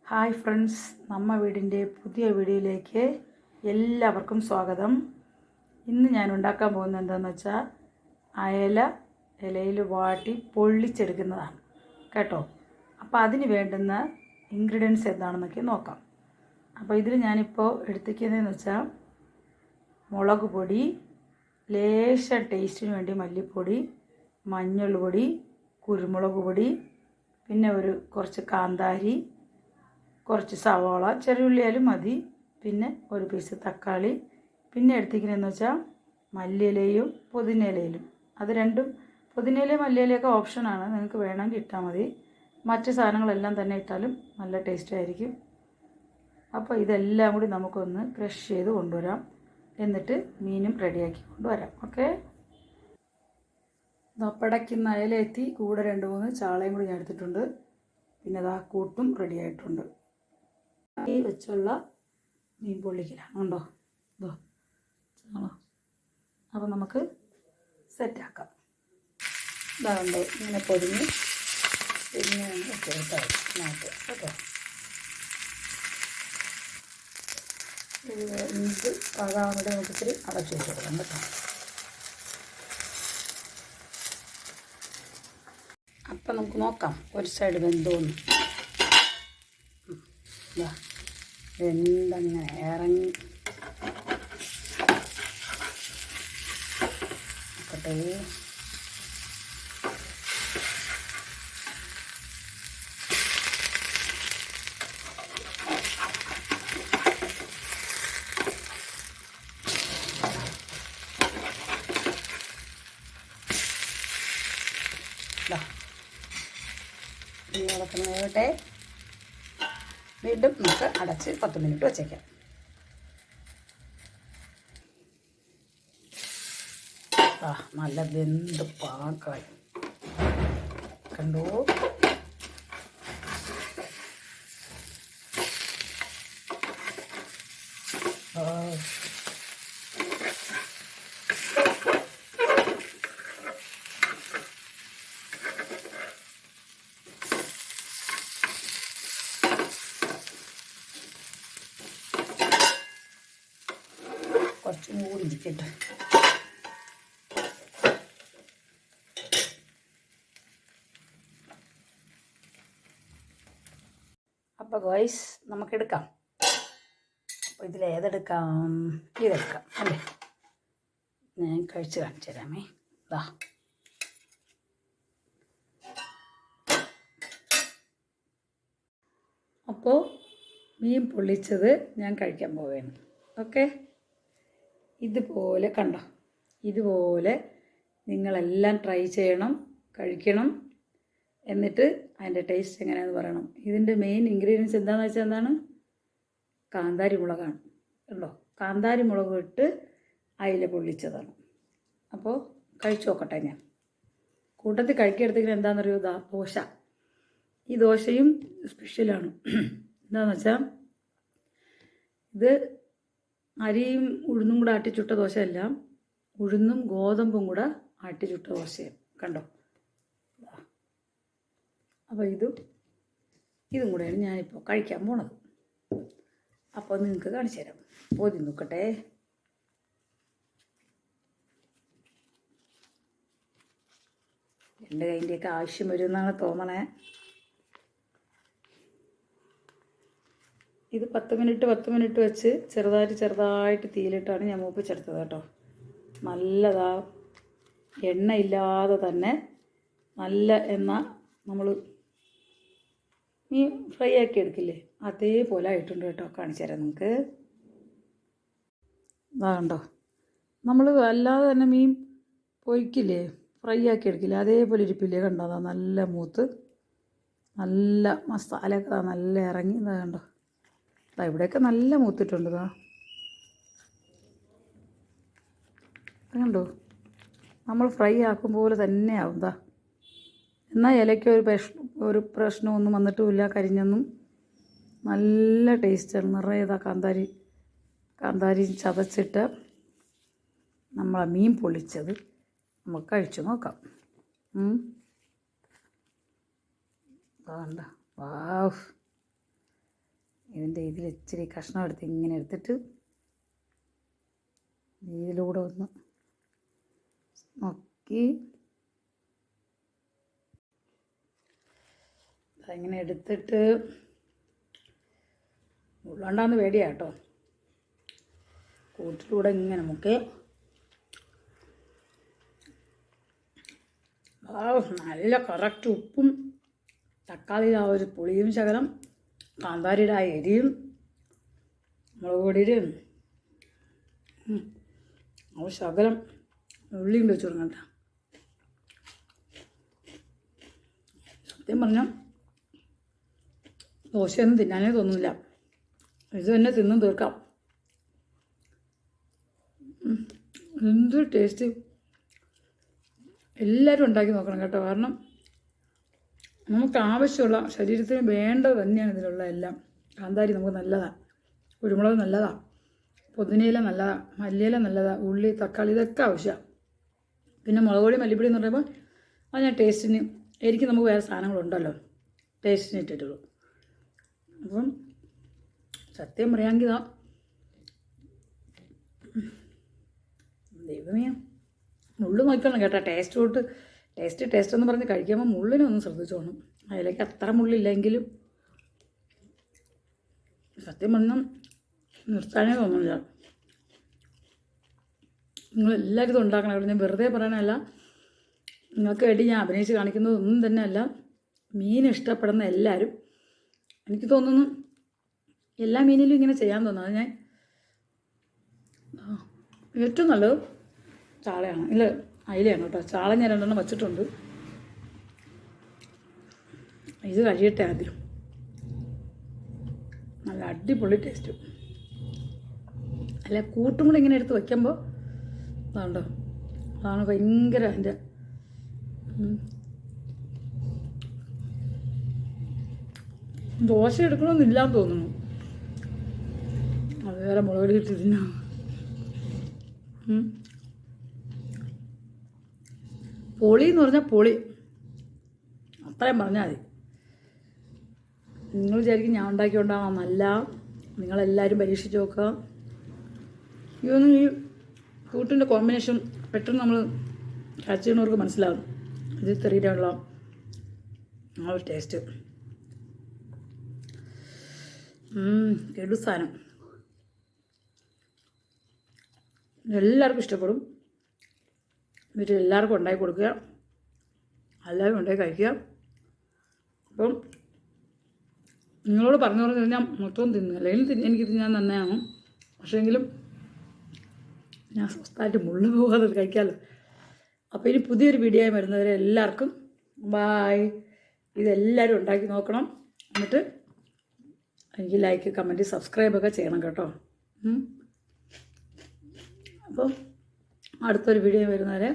Hi friends, നമ്മ വീടിൻ്റെ പുതിയ വീഡിയോയിലേക്ക് എല്ലാവർക്കും സ്വാഗതം. ഇന്ന് ഞാൻ ഉണ്ടാക്കാൻ പോകുന്നത് എന്താണെന്ന് വെച്ചാൽ ഇലയിൽ വാട്ടി പൊള്ളിച്ചെടുക്കുന്നതാണ് കേട്ടോ. അപ്പോൾ അതിന് വേണ്ടുന്ന ഇൻഗ്രീഡിയൻസ് എന്താണെന്നൊക്കെ നോക്കാം. അപ്പോൾ ഇതിൽ ഞാനിപ്പോൾ എടുത്തിരിക്കുന്നതെന്ന് വെച്ചാൽ മുളക് പൊടി, ലേശം ടേസ്റ്റിന് വേണ്ടി മല്ലിപ്പൊടി, മഞ്ഞൾ പൊടി, കുരുമുളക് പൊടി, പിന്നെ കുറച്ച് കാന്താരി, കുറച്ച് സവാള, ചെറിയുള്ളിയാലും മതി, പിന്നെ ഒരു പീസ് തക്കാളി, പിന്നെ എടുത്തിരിക്കുന്നതെന്ന് വെച്ചാൽ മല്ലിയിലയും പുതിനയിലയിലും. അത് രണ്ടും പുതിനയിലയും മല്ലിയിലയൊക്കെ ഓപ്ഷനാണ്, നിങ്ങൾക്ക് വേണമെങ്കിൽ ഇട്ടാൽ മതി. മറ്റ് സാധനങ്ങളെല്ലാം തന്നെ ഇട്ടാലും നല്ല ടേസ്റ്റ് ആയിരിക്കും. അപ്പോൾ ഇതെല്ലാം കൂടി നമുക്കൊന്ന് ക്രഷ് ചെയ്ത് കൊണ്ടുവരാം, എന്നിട്ട് മീനും റെഡിയാക്കി കൊണ്ടുവരാം. ഓക്കെ, പടയ്ക്കുന്ന ഇലയെത്തി കൂടെ 2-3 ചാളയും കൂടി ഞാൻ എടുത്തിട്ടുണ്ട്. പിന്നെ അതാ കൂട്ടും റെഡി ആയിട്ടുണ്ട്. ഈ വെച്ചുള്ള മീൻ പൊള്ളിക്കലാണ് ഉണ്ടോ, ഇതോ ചാള. അപ്പോൾ നമുക്ക് സെറ്റാക്കാം. ഇതാണ്ടോ ഇങ്ങനെ പൊതിഞ്ഞ് പിന്നെ ചേർത്തായി നാട്ട് കേട്ടോ. ഇത് പാകാവുന്നതിന് നമുക്ക് ഇത്തിരി അടച്ചു വെച്ച് കൊടുക്കാം കേട്ടോ. അപ്പം നമുക്ക് നോക്കാം ഒരു സൈഡ് വെന്തോന്ന്. വെന്തങ്ങനെ ഇറങ്ങി നോക്കട്ടെ. ഇളക്കം വേവട്ടെ. വീണ്ടും നമുക്ക് അടച്ച് 10 മിനിറ്റ് വച്ചേക്കാം. നല്ല വെന്ത് പാകായി കണ്ടോ. കുറച്ചും കൂടി ഇരിക്കട്ടെ. അപ്പോൾ ഗോയ്സ് നമുക്കെടുക്കാം. അപ്പോൾ ഇതിലേതെടുക്കാം? ഇതെടുക്കാം അല്ലേ? ഞാൻ കഴിച്ച് കാണിച്ചു തരാമേ. ഇതാ അപ്പോൾ മീൻ പൊള്ളിച്ചത് ഞാൻ കഴിക്കാൻ പോവുകയാണ്. ഓക്കെ, ഇതുപോലെ കണ്ടോ, ഇതുപോലെ നിങ്ങളെല്ലാം ട്രൈ ചെയ്യണം, കഴിക്കണം, എന്നിട്ട് അതിൻ്റെ ടേസ്റ്റ് എങ്ങനെയാണെന്ന് പറയണം. ഇതിൻ്റെ മെയിൻ ഇൻഗ്രീഡിയൻസ് എന്താണെന്ന് വെച്ചാൽ എന്താണ്? കാന്താരി മുളകാണ് കണ്ടോ. കാന്താരി മുളക് ഇട്ട് അയില പൊള്ളിച്ചതാണ്. അപ്പോൾ കഴിച്ചു നോക്കട്ടെ. ഞാൻ കൂട്ടത്തിൽ കഴിക്കെടുത്തിങ്ങനെ എന്താണെന്നറിയോ, ദോശ. ഈ ദോശയും സ്പെഷ്യലാണ്. എന്താണെന്ന് വെച്ചാൽ ഇത് അരിയും ഉഴുന്നും കൂടെ ആട്ടിച്ചുട്ട ദോശയല്ല, ഉഴുന്നും ഗോതമ്പും കൂടെ ആട്ടിച്ചുട്ട ദോശയാണ് കണ്ടോ. അപ്പോൾ ഇതും കൂടെയാണ് ഞാനിപ്പോൾ കഴിക്കാൻ പോണത്. അപ്പോൾ നിങ്ങൾക്ക് കാണിച്ചു തരാം. പോതി നോക്കട്ടെ. എൻ്റെ കയ്യിൻ്റെയൊക്കെ ആവശ്യം വരുമെന്നാണ് തോന്നണേ. ഇത് 10 മിനിറ്റ് വെച്ച് ചെറുതായിട്ട് തീയിലിട്ടാണ് ഞാൻ മൂപ്പിച്ചെടുത്തത് കേട്ടോ. നല്ലതാ, എണ്ണ ഇല്ലാതെ തന്നെ നല്ല എണ്ണ നമ്മൾ മീൻ ഫ്രൈ ആക്കി എടുക്കില്ലേ, അതേപോലെ ആയിട്ടുണ്ട് കേട്ടോ. കാണിച്ചു തരാം നിങ്ങൾക്ക്. ഇതാകണ്ടോ, നമ്മൾ അല്ലാതെ തന്നെ മീൻ പൊരിക്കില്ലേ, ഫ്രൈ ആക്കി എടുക്കില്ലേ, അതേപോലെ ഇരിപ്പില്ലേ കണ്ടോ. അതാ നല്ല മൂത്ത്, നല്ല മസാലയൊക്കെ നല്ല ഇറങ്ങി. ഇതാ കണ്ടോ, ഇവിടെയൊക്കെ നല്ല മൂത്തിട്ടുണ്ട്. കണ്ടോ, നമ്മൾ ഫ്രൈ ആക്കും പോലെ തന്നെ ആവും. എന്നാൽ ഇലയ്ക്ക് ഒരു പ്രശ്നമൊന്നും വന്നിട്ടുമില്ല, കരിഞ്ഞൊന്നും. നല്ല ടേസ്റ്റാണ്. നിറയെ കാന്താരി ചതച്ചിട്ട് നമ്മളെ മീൻ പൊള്ളിച്ചത് നമുക്ക് കഴിച്ചു നോക്കാം. വേണ്ട, വാവ്, ഇതിൻ്റെ ഇതിൽ ഇച്ചിരി കഷ്ണം എടുത്ത് ഇങ്ങനെ എടുത്തിട്ട് ഇതിലൂടെ ഒന്ന് നോക്കി അതിങ്ങനെ എടുത്തിട്ട് ഉള്ളണ്ടാന്ന് പേടിയാണ് കേട്ടോ. കൂട്ടിലൂടെ ഇങ്ങനെ മുക്കി നല്ല കറക്റ്റ് ഉപ്പും തക്കാളിയുടെ ആ ഒരു പുളിയും ശകലം കാന്താരിയുടെ ആ എരിയും മുളക് പൊടിയുടെയും ആ ശകലം ഉള്ളിയും വെച്ച് കൊടുക്കണ്ട. സത്യം പറഞ്ഞാൽ ദോശയൊന്നും തിന്നാനേ തോന്നില്ല. ഇത് തന്നെ തിന്നും തീർക്കാം. എന്തൊരു ടേസ്റ്റ്. എല്ലാവരും ഉണ്ടാക്കി നോക്കണം കേട്ടോ. കാരണം നമുക്ക് ആവശ്യമുള്ള ശരീരത്തിന് വേണ്ടത് തന്നെയാണ് ഇതിലുള്ള എല്ലാം. കാന്താരി നമുക്ക് നല്ലതാണ്, കുരുമുളക് നല്ലതാണ്, പുതിനയില നല്ലതാണ്, മല്ലിയില നല്ലതാണ്, ഉള്ളി തക്കാളി ഇതൊക്കെ ആവശ്യമാണ്. പിന്നെ മുളക് പൊടി മല്ലിപ്പൊടി എന്ന് പറയുമ്പോൾ അത് ഞാൻ ടേസ്റ്റിന് എനിക്ക് നമുക്ക് വേറെ സാധനങ്ങളുണ്ടല്ലോ ടേസ്റ്റിന് ഇട്ടിട്ടുള്ളൂ. അപ്പം സത്യം പറയാമെങ്കിൽ ദൈവമേ മുള്ളു നോക്കണം കേട്ടോ. ടേസ്റ്റ് എന്ന് പറഞ്ഞ് കഴിക്കുമ്പോൾ മുള്ളിനൊന്നും ശ്രദ്ധിച്ചോണം. അതിലേക്ക് അത്ര മുള്ളില്ലെങ്കിലും സത്യം പറഞ്ഞാൽ നിർത്താനേ തോന്നുന്നില്ല. നിങ്ങളെല്ലാവരും ഇത് ഉണ്ടാക്കണം കേട്ടോ. ഞാൻ വെറുതെ പറയാനല്ല, നിങ്ങൾക്ക് വേണ്ടി ഞാൻ അഭിനയിച്ച് കാണിക്കുന്നതൊന്നും തന്നെ അല്ല. മീൻ ഇഷ്ടപ്പെടുന്ന എല്ലാവരും, എനിക്ക് തോന്നുന്നു എല്ലാ മീനിലും ഇങ്ങനെ ചെയ്യാൻ തോന്നുന്നത്. ഞാൻ ഏറ്റവും നല്ലത് ചാളയാണ്, ഇല്ല അയിലയാണ് കേട്ടോ. ചാള ഞാൻ 2 വച്ചിട്ടുണ്ട്. ഇത് കഴിയട്ടെ ആദ്യം. നല്ല അടിപൊളി ടേസ്റ്റ്. അല്ല കൂട്ടും കൂടെ ഇങ്ങനെ എടുത്ത് വയ്ക്കുമ്പോൾ അതുണ്ടോ, അതാണ് ഭയങ്കര അതിൻ്റെ ദോശ എടുക്കണമെന്നില്ലാന്ന് തോന്നുന്നു. അത് വേറെ മുളക് പൊടി ഇട്ടിരുന്ന പൊളി എന്ന് പറഞ്ഞാൽ പൊളി, അത്രയും പറഞ്ഞാൽ മതി. നിങ്ങൾ വിചാരിക്കും ഞാൻ ഉണ്ടാക്കിക്കൊണ്ടാണോ? നല്ല, നിങ്ങളെല്ലാവരും പരീക്ഷിച്ച് നോക്കുക. ഇതൊന്നും ഈ കൂട്ടിൻ്റെ കോമ്പിനേഷൻ പെട്ടെന്ന് നമ്മൾ കഴിച്ചവർക്ക് മനസ്സിലാകും. ഇത് തെറിയിട്ടുള്ള ആ ഒരു ടേസ്റ്റ്. കെടു സാധനം. എല്ലാവർക്കും ഇഷ്ടപ്പെടും. വീട്ടിൽ എല്ലാവർക്കും ഉണ്ടാക്കി കൊടുക്കുക, എല്ലാവരും ഉണ്ടാക്കി കഴിക്കുക. അപ്പം നിങ്ങളോട് പറഞ്ഞു കഴിഞ്ഞാൽ മൊത്തം തിന്നു, അല്ലെങ്കിൽ എനിക്ക് തിന്നാൻ തന്നെയാണ്. പക്ഷേങ്കിലും ഞാൻ സ്വസ്ഥമായിട്ട് മുള്ളു പോകാതെ കഴിക്കാമല്ലോ. അപ്പോൾ ഇനി പുതിയൊരു വീഡിയോ ആയി വരുന്നവരെ എല്ലാവർക്കും ബായ്. ഇതെല്ലാവരും ഉണ്ടാക്കി നോക്കണം. എന്നിട്ട് എനിക്ക് ലൈക്ക്, കമൻറ്റ്, സബ്സ്ക്രൈബൊക്കെ ചെയ്യണം കേട്ടോ. അപ്പം അടുത്തൊരു വീഡിയോ വരുന്നവരെ